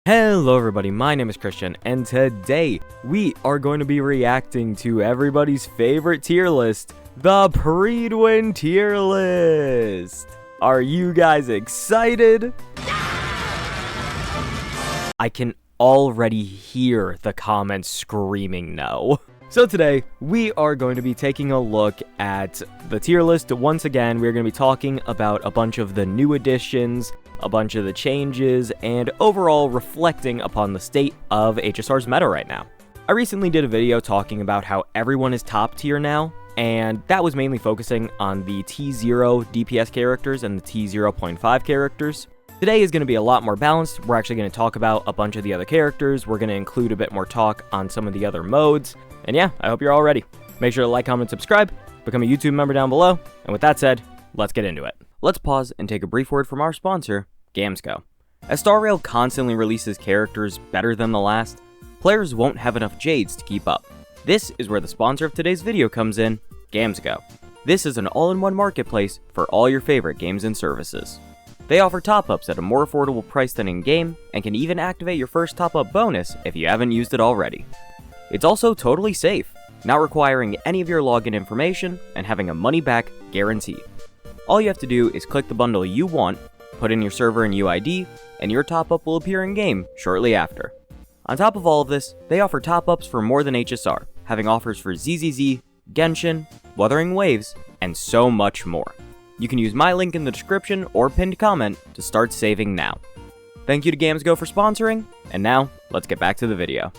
Hello everybody, my name is Christian, and today we are going to be reacting to everybody's favorite tier list, the prydwen tier list. Are you guys excited? I can already hear the comments screaming no. So today, we are going to be taking a look at the tier list. Once again, we're going to be talking about a bunch of the new additions, a bunch of the changes, and overall reflecting upon the state of HSR's meta right now. I recently did a video talking about how everyone is top tier now, and that was mainly focusing on the T0 DPS characters and the T0.5 characters. Today is going to be a lot more balanced. We're actually going to talk about a bunch of the other characters. We're going to include a bit more talk on some of the other modes. And yeah, I hope you're all ready. Make sure to like, comment, subscribe, become a YouTube member down below. And with that said, let's get into it. Let's pause and take a brief word from our sponsor, Gamesco. As Star Rail constantly releases characters better than the last, players won't have enough Jades to keep up. This is where the sponsor of today's video comes in, Gamesco. This is an all-in-one marketplace for all your favorite games and services. They offer top-ups at a more affordable price than in-game, and can even activate your first top-up bonus if you haven't used it already. It's also totally safe, not requiring any of your login information and having a money-back guarantee. All you have to do is click the bundle you want, put in your server and UID, and your top-up will appear in-game shortly after. On top of all of this, they offer top-ups for more than HSR, having offers for ZZZ, Genshin, Wuthering Waves, and so much more. You can use my link in the description or pinned comment to start saving now. Thank you to Gamesco for sponsoring, and now, let's get back to the video.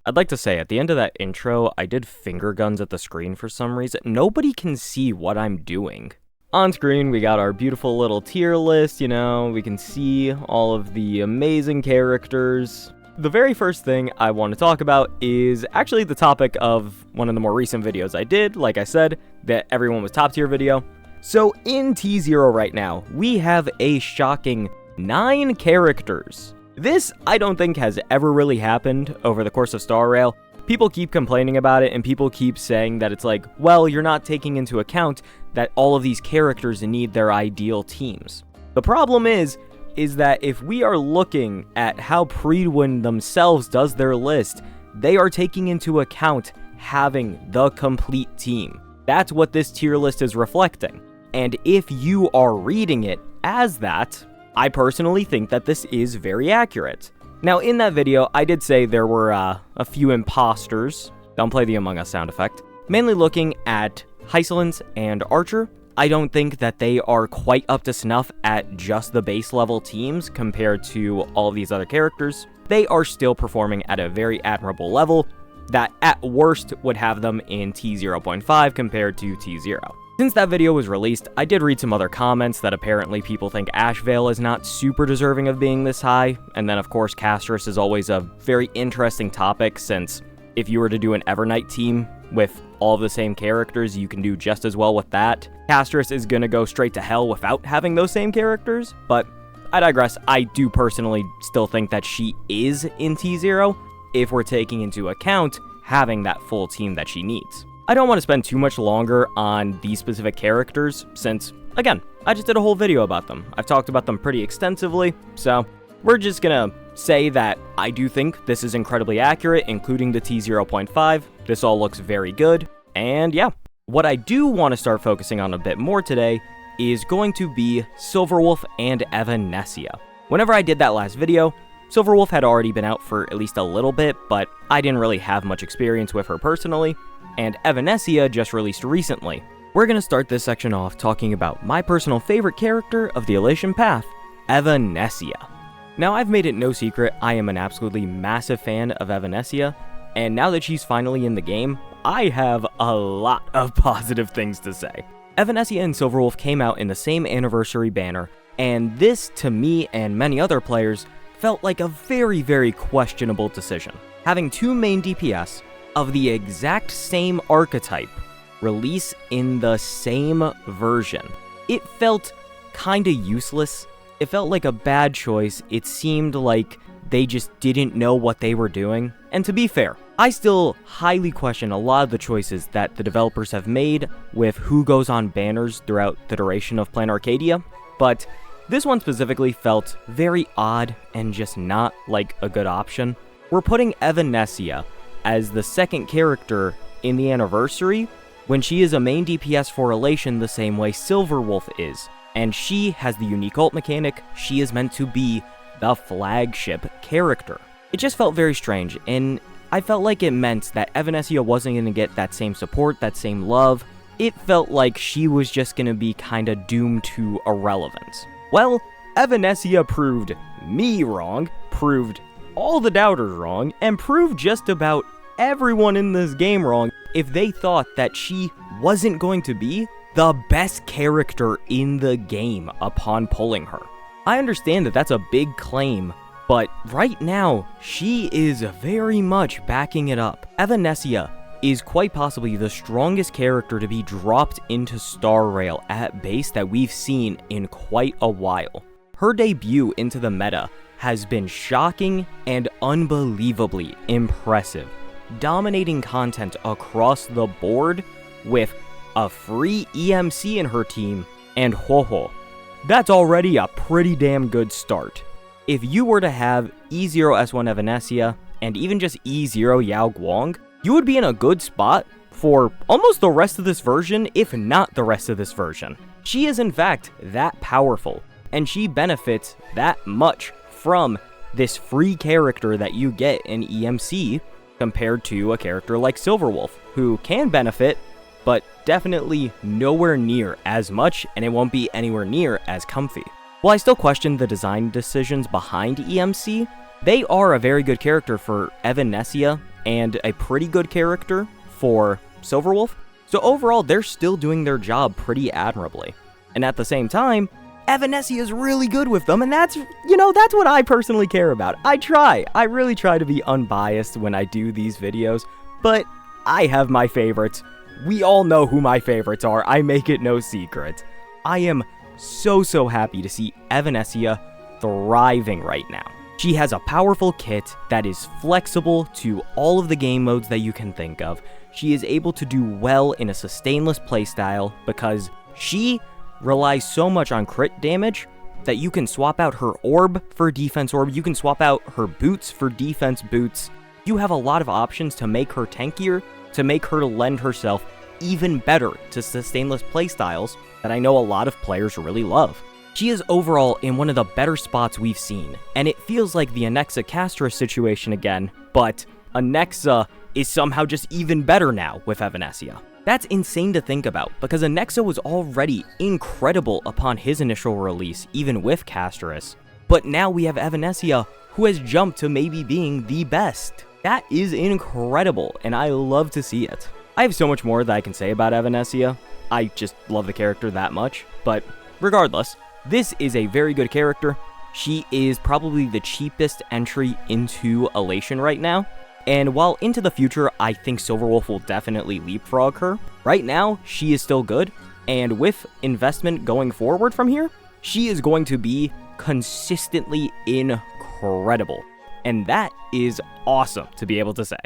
I'd like to say, at the end of that intro, I did finger guns at the screen for some reason. Nobody can see what I'm doing. On screen, we got our beautiful little tier list, we can see all of the amazing characters. The very first thing I want to talk about is actually the topic of one of the more recent videos I did, like I said, that everyone was top tier video. So in T0 right now, we have a shocking 9 characters. This, I don't think, has ever really happened over the course of Star Rail. People keep complaining about it, and people keep saying that it's like, well, you're not taking into account that all of these characters need their ideal teams. The problem is that if we are looking at how prydwen themselves does their list, they are taking into account having the complete team. That's what this tier list is reflecting. And if you are reading it as that, I personally think that this is very accurate. Now, in that video, I did say there were a few imposters. Don't play the Among Us sound effect. Mainly looking at Hysilens and Archer. I don't think that they are quite up to snuff at just the base level teams compared to all these other characters. They are still performing at a very admirable level that at worst would have them in T0.5 compared to T0. Since that video was released, I did read some other comments that apparently people think Ashvale is not super deserving of being this high, and then of course Castris is always a very interesting topic, since if you were to do an Evernight team with all of the same characters, you can do just as well with that. Castris is gonna go straight to hell without having those same characters, but I digress. I do personally still think that she is in T0 if we're taking into account having that full team that she needs. I don't want to spend too much longer on these specific characters since, again, I just did a whole video about them. I've talked about them pretty extensively, so we're just gonna say that I do think this is incredibly accurate, including the T0.5. This all looks very good, and yeah. What I do want to start focusing on a bit more today is going to be Silverwolf and Evanessia. Whenever I did that last video, Silverwolf had already been out for at least a little bit, but I didn't really have much experience with her personally, and Evanessia just released recently. We're going to start this section off talking about my personal favorite character of the elation path, Evanessia. Now, I've made it no secret I am an absolutely massive fan of Evanessia, and now that she's finally in the game, I have a lot of positive things to say. Evanessia and Silverwolf came out in the same anniversary banner, and this, to me and many other players, felt like a very, very questionable decision. Having two main DPS of the exact same archetype release in the same version, it felt kinda useless. It felt like a bad choice. It seemed like they just didn't know what they were doing. And to be fair, I still highly question a lot of the choices that the developers have made with who goes on banners throughout the duration of Plan Arcadia, but this one specifically felt very odd and just not like a good option. We're putting Evanessia as the second character in the anniversary when she is a main DPS for elation the same way Silverwolf is. And she has the unique ult mechanic. She is meant to be the flagship character. It just felt very strange, and I felt like it meant that Evanessia wasn't going to get that same support, that same love. It felt like she was just going to be kinda doomed to irrelevance. Well, Evanessia proved me wrong, proved all the doubters wrong, and proved just about everyone in this game wrong if they thought that she wasn't going to be the best character in the game upon pulling her. I understand that that's a big claim, but right now, she is very much backing it up. Evanessia is quite possibly the strongest character to be dropped into Star Rail at base that we've seen in quite a while. Her debut into the meta has been shocking and unbelievably impressive, dominating content across the board with a free EMC in her team, and that's already a pretty damn good start. If you were to have E0S1 Evanessia and even just E0 Yao Guang, you would be in a good spot for almost the rest of this version, if not the rest of this version. She is in fact that powerful, and she benefits that much from this free character that you get in EMC compared to a character like Silverwolf, who can benefit, but definitely nowhere near as much, and it won't be anywhere near as comfy. While I still question the design decisions behind EMC, they are a very good character for Evanessia and a pretty good character for Silverwolf. So overall, they're still doing their job pretty admirably. And at the same time, Evanessia is really good with them, and that's what I personally care about. I really try to be unbiased when I do these videos, but I have my favorites. We all know who my favorites are, I make it no secret. I am so happy to see Evanessia thriving right now. She has a powerful kit that is flexible to all of the game modes that you can think of. She is able to do well in a sustainless playstyle because she relies so much on crit damage that you can swap out her orb for defense orb, you can swap out her boots for defense boots. You have a lot of options to make her tankier, to make her lend herself even better to sustainless playstyles that I know a lot of players really love. She is overall in one of the better spots we've seen, and it feels like the Annexa Castra situation again, but Annexa is somehow just even better now with Evanessia. That's insane to think about, because Annexa was already incredible upon his initial release, even with Castris, but now we have Evanessia, who has jumped to maybe being the best. That is incredible, and I love to see it. I have so much more that I can say about Evanessia. I just love the character that much, but regardless, this is a very good character. She is probably the cheapest entry into elation right now, and while into the future I think Silverwolf will definitely leapfrog her, right now she is still good, and with investment going forward from here, she is going to be consistently incredible, and that is awesome to be able to say.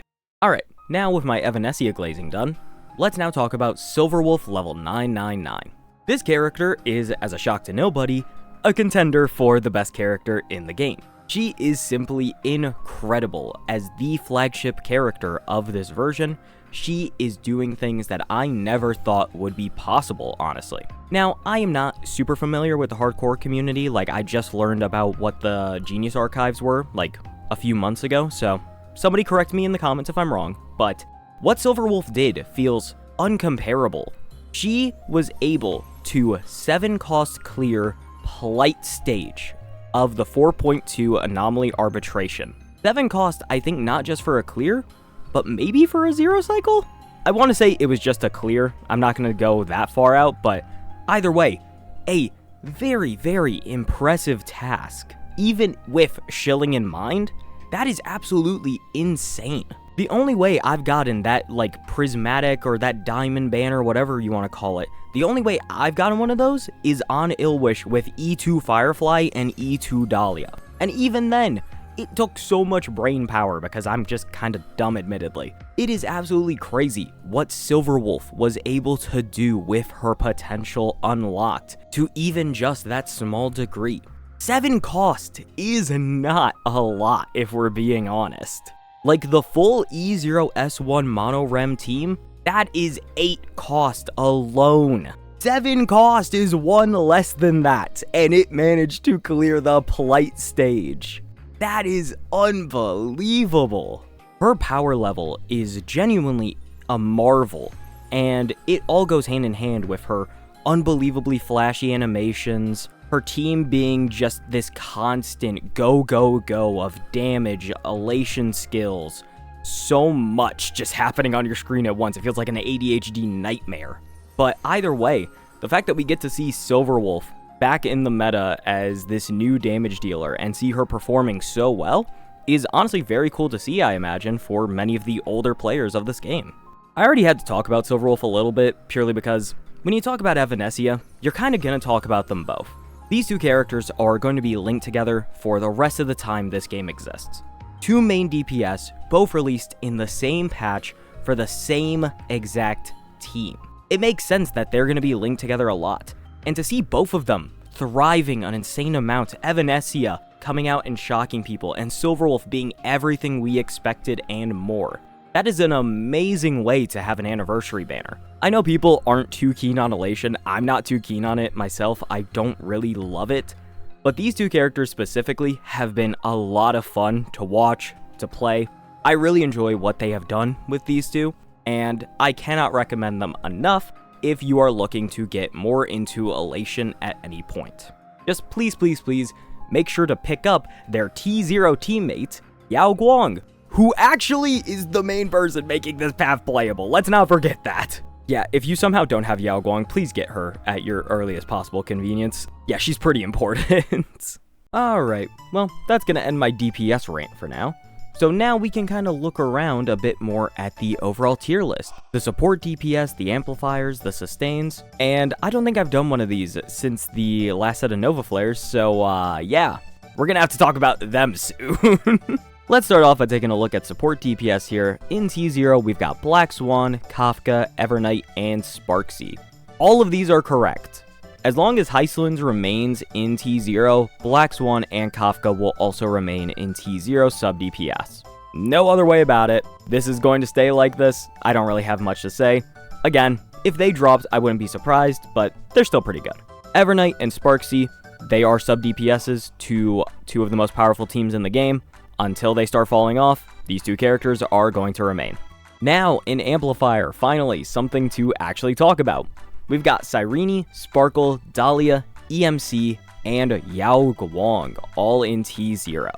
Alright, now with my Evanessia glazing done, let's now talk about Silverwolf level 999. This character is, as a shock to nobody, a contender for the best character in the game. She is simply incredible as the flagship character of this version. She is doing things that I never thought would be possible, honestly. Now, I am not super familiar with the hardcore community, like I just learned about what the Genius archives were, like a few months ago, so somebody correct me in the comments if I'm wrong, but what Silverwolf did feels uncomparable. She was able to 7-cost clear Plight stage of the 4.2 Anomaly Arbitration. 7 cost, I think, not just for a clear, but maybe for a 0 cycle? I want to say it was just a clear. I'm not going to go that far out, but either way, a very impressive task. Even with shilling in mind, that is absolutely insane. The only way I've gotten that, like, prismatic or that diamond banner, whatever you want to call it, the only way I've gotten one of those is on Ilwish with E2 Firefly and E2 Dahlia. And even then, It took so much brain power because I'm just kinda dumb, admittedly. It is absolutely crazy what Silverwolf was able to do with her potential unlocked to even just that small degree. 7 cost is not a lot if we're being honest. Like the full E0S1 mono rem team, that is 8 cost alone. 7 cost is 1 less than that, and it managed to clear the Polite stage. That is unbelievable. Her power level is genuinely a marvel, and it all goes hand in hand with her unbelievably flashy animations, her team being just this constant go, go, go of damage, elation skills, so much just happening on your screen at once. It feels like an ADHD nightmare. But either way, the fact that we get to see Silverwolf back in the meta as this new damage dealer and see her performing so well is honestly very cool to see, I imagine, for many of the older players of this game. I already had to talk about Silverwolf a little bit, purely because when you talk about Evanessia, you're kind of going to talk about them both. These two characters are going to be linked together for the rest of the time this game exists. 2 main DPS, both released in the same patch for the same exact team. It makes sense that they're going to be linked together a lot. And to see both of them thriving an insane amount, Evanessia coming out and shocking people, and Silverwolf being everything we expected and more. That is an amazing way to have an anniversary banner. I know people aren't too keen on Elation. I'm not too keen on it myself. I don't really love it. But these two characters specifically have been a lot of fun to watch, to play. I really enjoy what they have done with these two, and I cannot recommend them enough if you are looking to get more into Elation at any point. Just please, please, please make sure to pick up their T0 teammate, Yao Guang, who actually is the main person making this path playable. Let's not forget that. Yeah, if you somehow don't have Yao Guang, please get her at your earliest possible convenience. Yeah, she's pretty important. Alright, well, that's gonna end my DPS rant for now. So now we can kind of look around a bit more at the overall tier list. The support DPS, the amplifiers, the sustains, and I don't think I've done one of these since the last set of Nova Flares, so yeah, we're gonna have to talk about them soon. Let's start off by taking a look at support DPS here. In T0, we've got Black Swan, Kafka, Evernight, and Sparksy. All of these are correct. As long as Hysilens remains in T0, Black Swan and Kafka will also remain in T0 sub DPS. No other way about it. This is going to stay like this. I don't really have much to say. Again, if they dropped, I wouldn't be surprised, but they're still pretty good. Evernight and Sparksy, they are sub DPSs to 2 of the most powerful teams in the game. Until they start falling off, these 2 characters are going to remain. Now, in Amplifier, finally, something to actually talk about. We've got Cyrene, Sparkle, Dahlia, EMC, and Yao Guang, all in T0.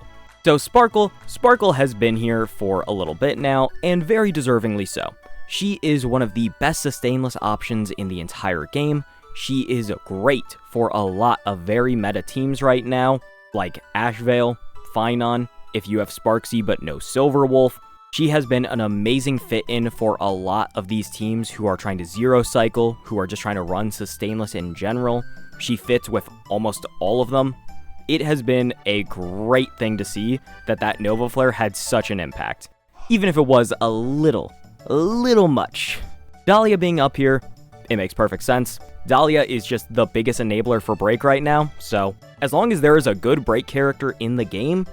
So Sparkle has been here for a little bit now, and very deservingly so. She is one of the best sustainless options in the entire game. She is great for a lot of very meta teams right now, like Ashvale, Finon, if you have Sparksy but no Silverwolf. She has been an amazing fit-in for a lot of these teams who are trying to zero cycle, who are just trying to run sustainless in general. She fits with almost all of them. It has been a great thing to see that Nova Flare had such an impact, even if it was a little much. Dahlia being up here, it makes perfect sense. Dahlia is just the biggest enabler for Break right now, so as long as there is a good Break character in the game,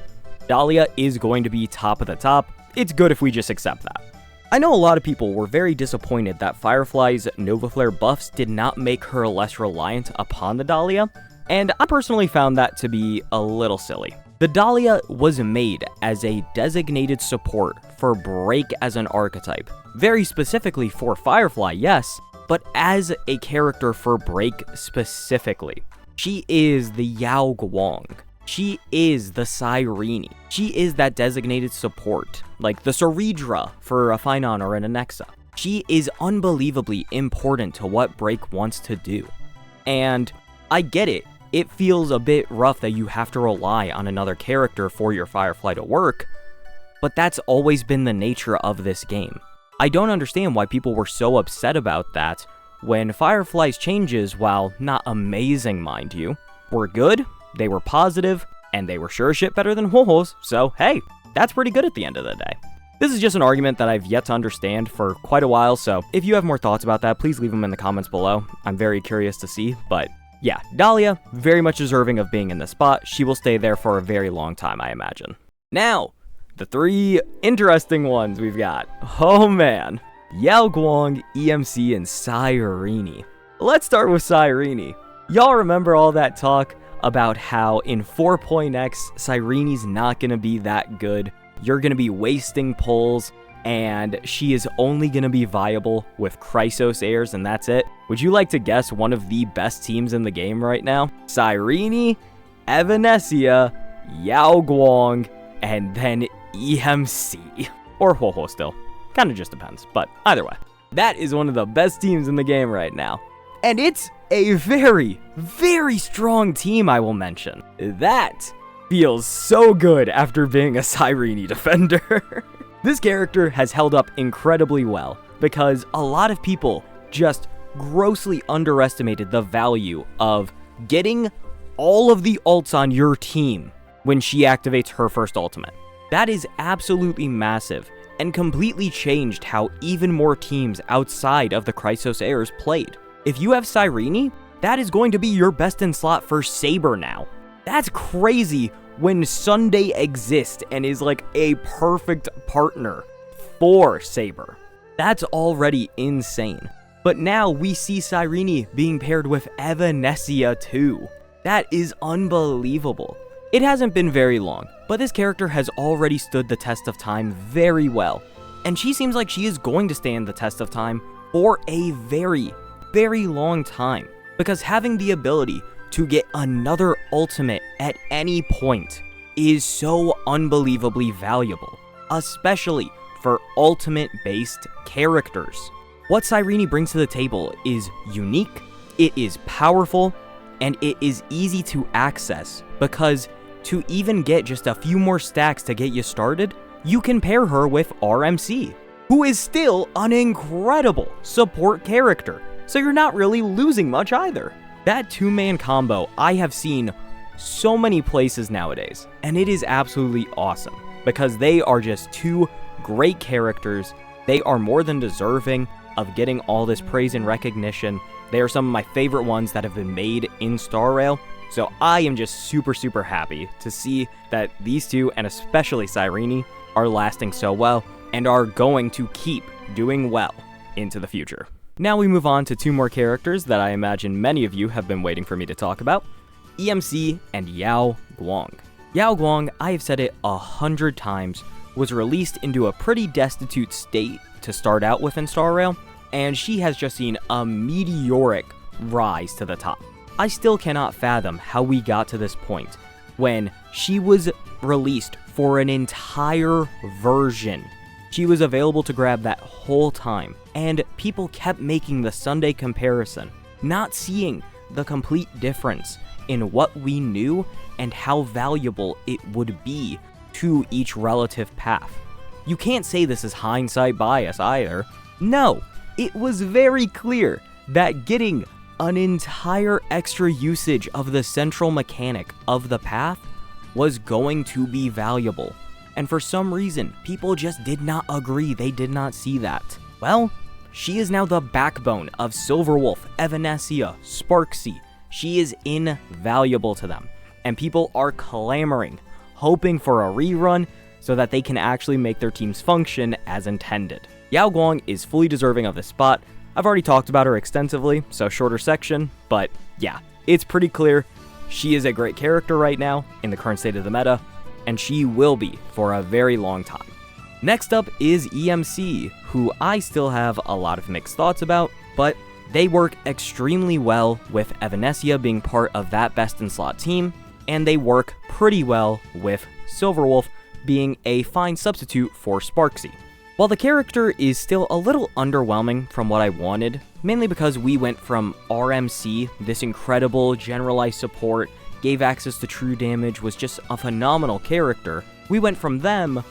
Dahlia is going to be top of the top. It's good if we just accept that. I know a lot of people were very disappointed that Firefly's Nova Flare buffs did not make her less reliant upon the Dahlia, and I personally found that to be a little silly. The Dahlia was made as a designated support for Break as an archetype. Very specifically for Firefly, yes, but as a character for Break specifically. She is the Yao Guang. She is the Cyrene. She is that designated support, like the Ceredra for a Finon or an Anexa. She is unbelievably important to what Break wants to do. And I get it. It feels a bit rough that you have to rely on another character for your Firefly to work, but that's always been the nature of this game. I don't understand why people were so upset about that when Firefly's changes, while not amazing mind you, were good. They were positive, and they were sure as shit better than Ho-Ho's, so hey, that's pretty good at the end of the day. This is just an argument that I've yet to understand for quite a while, so if you have more thoughts about that, please leave them in the comments below. I'm very curious to see, but yeah, Dahlia, very much deserving of being in this spot. She will stay there for a very long time, I imagine. Now, the 3 interesting ones we've got. Oh man. Yao Guang, EMC, and Cyrene. Let's start with Cyrene. Y'all remember all that talk about how in 4.x, Cyrene's not gonna be that good. You're gonna be wasting pulls, and she is only gonna be viable with Chrysos heirs, and that's it. Would you like to guess one of the best teams in the game right now? Cyrene, Evanessia, Yao Guang, and then EMC. Or Ho-Ho still. Kinda just depends, but either way. That is one of the best teams in the game right now. And it's a very, very strong team, I will mention. That feels so good after being a Cyrene defender. This character has held up incredibly well, because a lot of people just grossly underestimated the value of getting all of the ults on your team when she activates her first ultimate. That is absolutely massive, and completely changed how even more teams outside of the Chrysos heirs played. If you have Cyrene, that is going to be your best in slot for Saber now. That's crazy when Sunday exists and is like a perfect partner for Saber. That's already insane. But now we see Cyrene being paired with Evanessia too. That is unbelievable. It hasn't been very long, but this character has already stood the test of time very well, and she seems like she is going to stand the test of time for a very, very long time, because having the ability to get another ultimate at any point is so unbelievably valuable, especially for ultimate-based characters. What Cyrene brings to the table is unique, it is powerful, and it is easy to access, because to even get just a few more stacks to get you started, you can pair her with RMC, who is still an incredible support character, so you're not really losing much either. That 2-man combo I have seen so many places nowadays, and it is absolutely awesome, because they are just 2 great characters. They are more than deserving of getting all this praise and recognition. They are some of my favorite ones that have been made in Star Rail. So I am just super, super happy to see that these 2, and especially Cyrene, are lasting so well and are going to keep doing well into the future. Now we move on to 2 more characters that I imagine many of you have been waiting for me to talk about, EMC and Yao Guang. Yao Guang, I have said it 100 times, was released into a pretty destitute state to start out with in Star Rail, and she has just seen a meteoric rise to the top. I still cannot fathom how we got to this point when she was released for an entire version. She was available to grab that whole time, and people kept making the Sunday comparison, not seeing the complete difference in what we knew and how valuable it would be to each relative path. You can't say this is hindsight bias either. No, it was very clear that getting an entire extra usage of the central mechanic of the path was going to be valuable. And for some reason, people just did not agree. They did not see that. Well, she is now the backbone of Silverwolf, Evanessia, Sparksy. She is invaluable to them. And people are clamoring, hoping for a rerun so that they can actually make their teams function as intended. Yao Guang is fully deserving of this spot. I've already talked about her extensively, so shorter section, but yeah, it's pretty clear she is a great character right now in the current state of the meta, and she will be for a very long time. Next up is EMC, who I still have a lot of mixed thoughts about, but they work extremely well with Evanessia being part of that best in slot team, and they work pretty well with Silverwolf being a fine substitute for Sparksy. While the character is still a little underwhelming from what I wanted, mainly because we went from RMC, this incredible generalized support, gave access to true damage, was just a phenomenal character, we went from them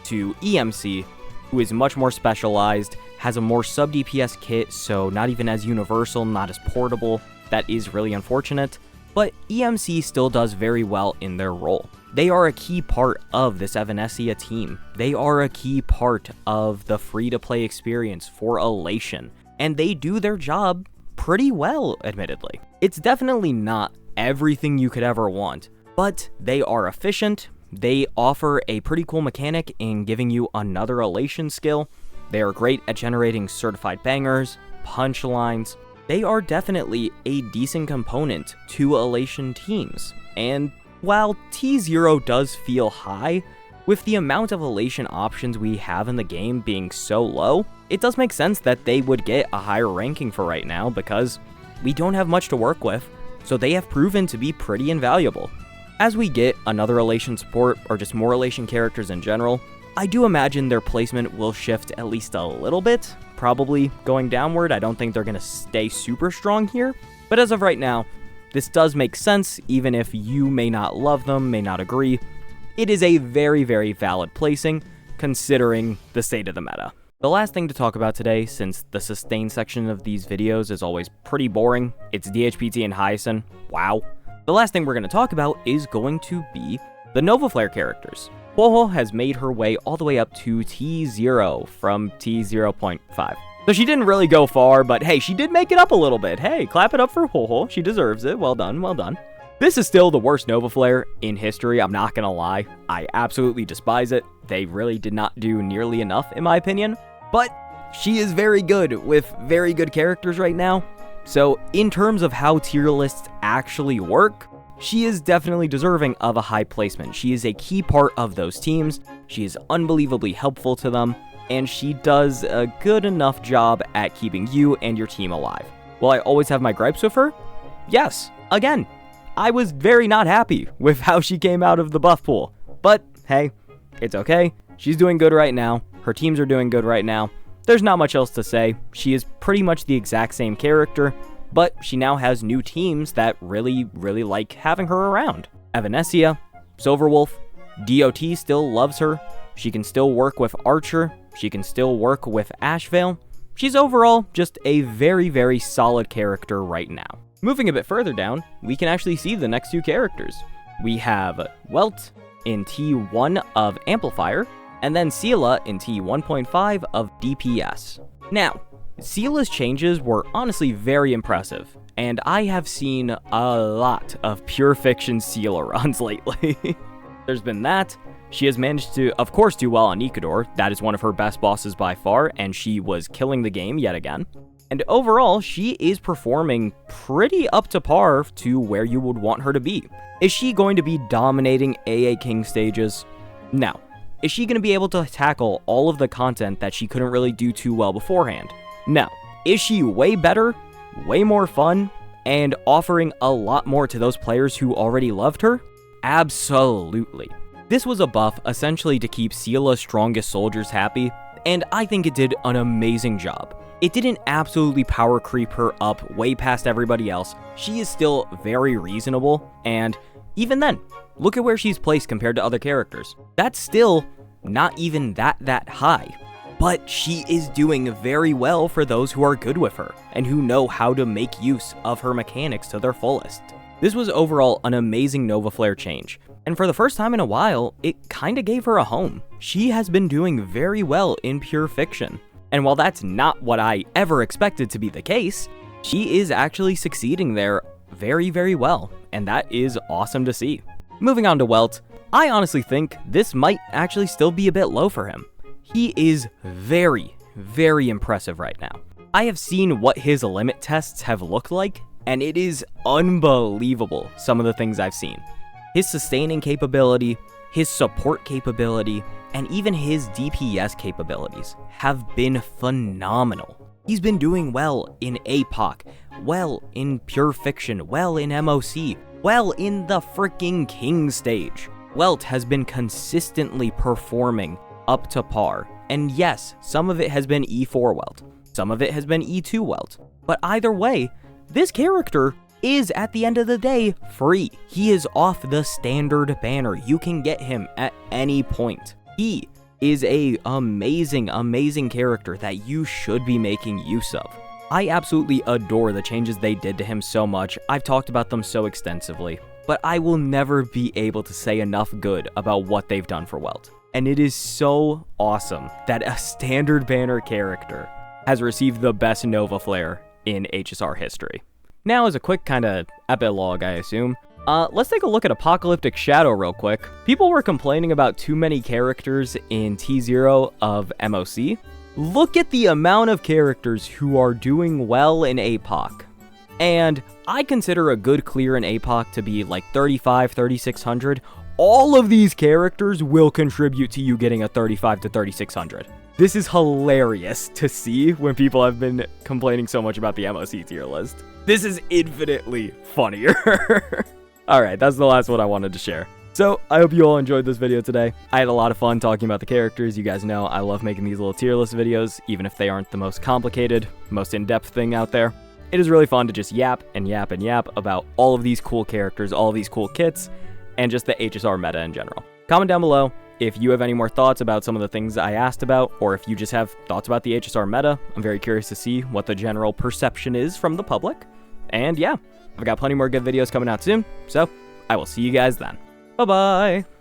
to EMC, who is much more specialized, has a more sub-DPS kit, so not even as universal, not as portable. That is really unfortunate. but EMC still does very well in their role. They are a key part of this Evanessia team. They are a key part of the free-to-play experience for Elation, and they do their job pretty well, admittedly. It's definitely not everything you could ever want, but they are efficient. They offer a pretty cool mechanic in giving you another Elation skill. They are great at generating certified bangers, punchlines. They are definitely a decent component to Elation teams, and while T0 does feel high, with the amount of Elation options we have in the game being so low, it does make sense that they would get a higher ranking for right now because we don't have much to work with, so they have proven to be pretty invaluable. As we get another Elation support, or just more Elation characters in general, I do imagine their placement will shift at least a little bit, probably going downward. I don't think they're going to stay super strong here, but as of right now, this does make sense, even if you may not love them, may not agree. It is a very, very valid placing, considering the state of the meta. The last thing to talk about today, since the sustain section of these videos is always pretty boring, it's DHPT and Hyacin. Wow. The last thing we're going to talk about is going to be the Nova Flare characters. Huohuo has made her way all the way up to T0 from T0.5. So she didn't really go far, but hey, she did make it up a little bit. Hey, clap it up for Huohuo. She deserves it. Well done, well done. This is still the worst Nova Flare in history, I'm not gonna lie. I absolutely despise it. They really did not do nearly enough, in my opinion. But she is very good with very good characters right now. So in terms of how tier lists actually work, she is definitely deserving of a high placement. She is a key part of those teams. She is unbelievably helpful to them, and she does a good enough job at keeping you and your team alive. Will I always have my gripes with her? Yes. Again, I was very not happy with how she came out of the buff pool. But hey, it's okay. She's doing good right now. Her teams are doing good right now. There's not much else to say. She is pretty much the exact same character, but she now has new teams that really, really like having her around. Evanessia, Silverwolf, DOT still loves her. She can still work with Archer. She can still work with Ashvale. She's overall just a very, very solid character right now. Moving a bit further down, we can actually see the next two characters. We have Welt in T1 of Amplifier, and then Seela in T1.5 of DPS. Now, Seela's changes were honestly very impressive, and I have seen a lot of Pure Fiction Seela runs lately. There's been that. She has managed to, of course, do well on Ikador. That is one of her best bosses by far, and she was killing the game yet again. And overall, she is performing pretty up to par to where you would want her to be. Is she going to be dominating AA King stages? No. Is she going to be able to tackle all of the content that she couldn't really do too well beforehand? No. Is she way better, way more fun, and offering a lot more to those players who already loved her? Absolutely. This was a buff essentially to keep Seela's strongest soldiers happy, and I think it did an amazing job. It didn't absolutely power creep her up way past everybody else. She is still very reasonable, and even then, look at where she's placed compared to other characters. That's still not even that high. But she is doing very well for those who are good with her, and who know how to make use of her mechanics to their fullest. This was overall an amazing Nova Flare change, and for the first time in a while, it kinda gave her a home. She has been doing very well in Pure Fiction. And while that's not what I ever expected to be the case, she is actually succeeding there very, very well, and that is awesome to see. Moving on to Welt, I honestly think this might actually still be a bit low for him. He is very, very impressive right now. I have seen what his limit tests have looked like, and it is unbelievable some of the things I've seen. His sustaining capability, his support capability, and even his DPS capabilities have been phenomenal. He's been doing well in APOC, well in Pure Fiction, well in MOC, well in the freaking King stage. Welt has been consistently performing up to par, and yes, some of it has been E4 Welt, some of it has been E2 Welt, but either way, this character is at the end of the day free. He is off the standard banner. You can get him at any point. He is a amazing character that you should be making use of. I absolutely adore the changes they did to him so much. I've talked about them so extensively, but I will never be able to say enough good about what they've done for Welt. And it is so awesome that a standard banner character has received the best Nova Flare in HSR history. Now, as a quick kind of epilogue, I assume, let's take a look at Apocalyptic Shadow real quick. People were complaining about too many characters in T0 of MOC. Look at the amount of characters who are doing well in APOC. And I consider a good clear in APOC to be like 35, 3600. All of these characters will contribute to you getting a 35 to 3600. This is hilarious to see when people have been complaining so much about the MOC tier list. This is infinitely funnier. Alright, that's the last one I wanted to share. So, I hope you all enjoyed this video today. I had a lot of fun talking about the characters. You guys know I love making these little tier list videos, even if they aren't the most complicated, most in-depth thing out there. It is really fun to just yap and yap and yap about all of these cool characters, all of these cool kits, and just the HSR meta in general. Comment down below if you have any more thoughts about some of the things I asked about, or if you just have thoughts about the HSR meta. I'm very curious to see what the general perception is from the public. And yeah, I've got plenty more good videos coming out soon, so I will see you guys then. Bye-bye!